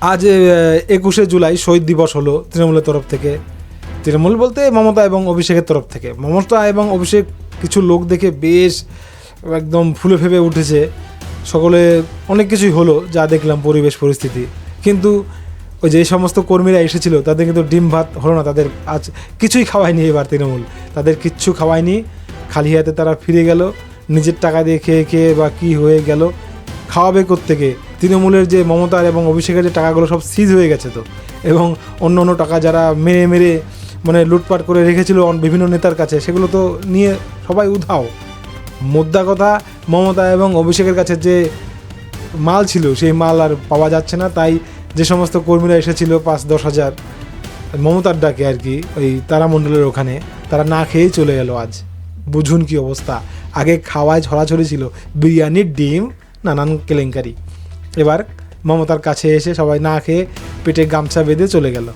আজ 21শে জুলাই শহীদ দিবস হলো তৃণমূলের তরফ থেকে। তৃণমূল বলতে মমতা এবং অভিষেকের তরফ থেকে। মমতা এবং অভিষেক কিছু লোক দেখে বেশ একদম ফুলে ফেপে উঠেছে, সকলে অনেক কিছুই হলো যা দেখলাম পরিবেশ পরিস্থিতি। কিন্তু ওই যে সমস্ত কর্মীরা এসেছিল তাদের কিন্তু ডিম ভাত হলো না, তাদের আজ কিছুই খাওয়ায়নি এবার তৃণমূল, তাদের কিচ্ছু খাওয়ায়নি, খালি হাতে তারা ফিরে গেল, নিজের টাকা দিয়ে খেয়ে খেয়ে বা কী হয়ে গেল। খাওয়াবে কোত্থেকে? তৃণমূলের যে মমতার এবং অভিষেকের যে টাকাগুলো সব সিজ হয়ে গেছে তো, এবং অন্য অন্য টাকা যারা মেরে মেরে মানে লুটপাট করে রেখেছিল বিভিন্ন নেতার কাছে, সেগুলো তো নিয়ে সবাই উধাও। মোদ্দা কথা, মমতা এবং অভিষেকের কাছে যে মাল ছিল সেই মাল আর পাওয়া যাচ্ছে না। তাই যে সমস্ত কর্মীরা এসেছিল 5-10 হাজার মমতার ডাকে আর কি, ওই তারামণ্ডলের ওখানে, তারা না খেয়েই চলে গেল আজ। বুঝুন কি অবস্থা। আগে খাওয়ায় ছড়াছড়ি ছিল, বিরিয়ানির ডিম, নানান কেলেঙ্কারি। এবার মমতার কাছে এসে সবাই না খেয়ে পেটে গামছা বেঁধে চলে গেল।